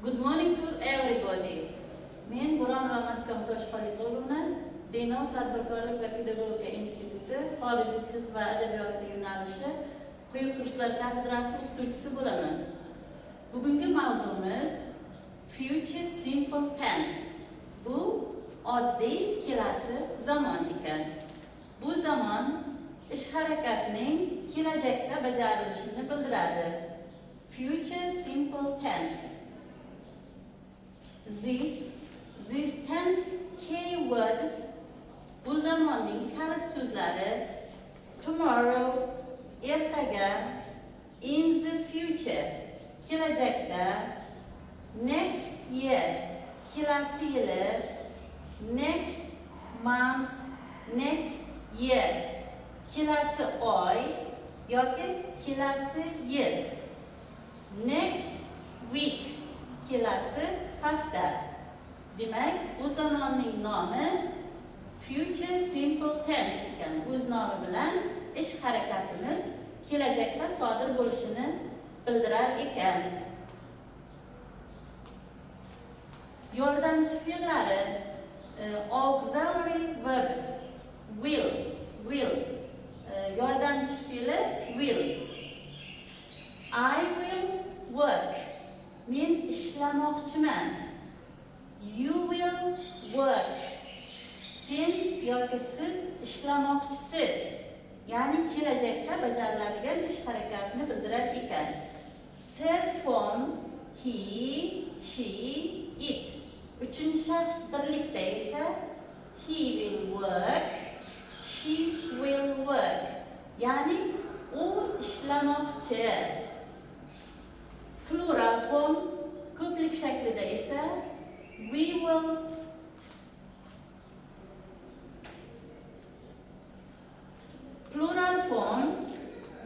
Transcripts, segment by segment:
Good morning to everybody. Men Burhan va Mahkamtosh Xoliqovna, Denov tadbirkorlik va pedagogika instituti xorijiy til va adabiyoti yo'nalishi quyi kurslar kafedrasi o'qituvchisi bo'laman. Bugungi mavzumiz Future Simple Tense. Bu oddiy kelasi zamon ekan. Bu zamon ish harakatining kelajakda bajarilishini bildiradi. Future Simple Tense. These tense keywords bu zamonning kalit so'zlari tomorrow, ertaga, in the future, kelajakda, next year, kelasi yili, next month, next year, kelasi oy yoki kelasi yil, next week, kelasi hafta. Demak, bu zamonning nomi Future Simple Tense ekan. O'z nomi bilan ish harakatimiz kelajakda sodir bo'lishini bildirar ekan. Yordamchi fe'llari auxiliary verbs will yordamchi fe'li will. I will work. Men ishlamoqchiman. You will work. Sen yoki siz ishlamoqchisiz. Ya'ni kelajakda bajariladigan ish harakatini bildirar ekan. Third form he, she, it. Uchinchi shaxs birlikda esa he will work, she will work. Ya'ni u ishlamoqchi. Plural form ko'plik shaklida esa we will. Plural form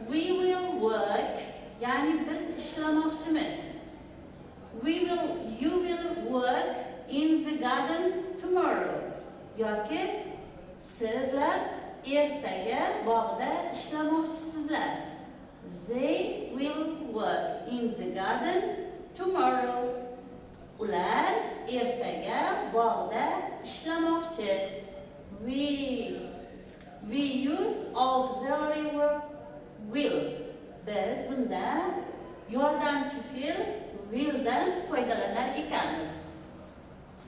we will work, ya'ni biz ishlamoqchimiz. You will work in the garden tomorrow. Yoki sizlar ertaga bog'da ishlamoqchisizlar. They will work in the garden tomorrow. Ular ertaga bog'da ishlamoqchi. We use auxiliary verb will. Biz bunda yordamchi fe'l will dan foydalanar ekanmiz.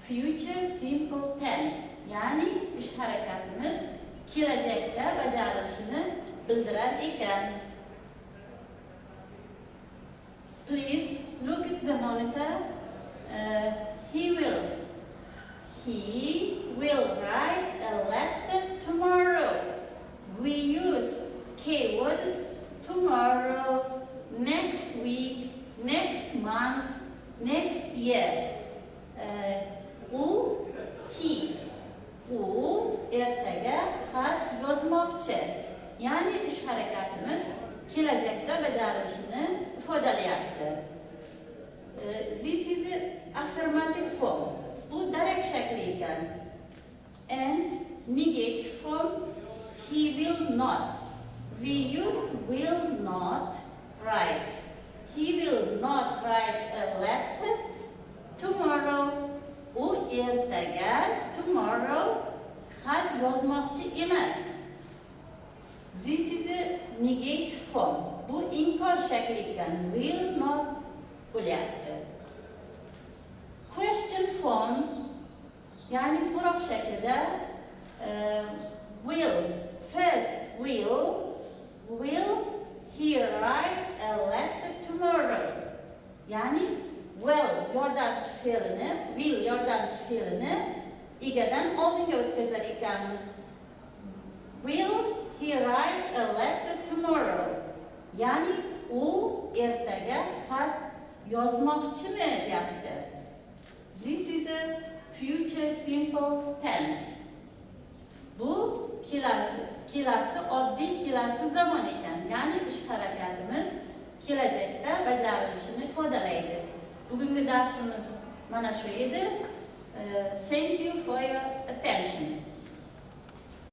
Future Simple Tense, ya'ni ish harakatimiz kelajakda bajarilishini bildirar ekan. Please look at the monitor. He will write a letter tomorrow. We use keywords tomorrow, next week, next month, next year. U ertaga xat yozmoqchi. Ya'ni ish harakatimiz kelajakda bajarilishini ifodalayapti. This is an affirmative form. Bu darak shakli ekan. And negative form he will not. We use will not write. He will not write a letter tomorrow. U ertaga tomorrow xat yozmoqchi emas. This is a negative form. Bu inkor shakli ekan. Will not bo'lyapti. Question form, ya'ni so'roq shaklida first will he write a letter tomorrow? Ya'ni will yordamchi fe'lini egadan oldinga o'tkazar ekanmiz. Will he write a letter tomorrow? Ya'ni u ertaga xat yozmoqchimi deyapti. This is a future simple tense. Bu kelasi oddiy kelasi zamon ekan. Ya'ni ish harakatimiz kelajakda bajarilishini ifodalaydi. Bugungi darsimiz mana shu edi. Thank you for your attention.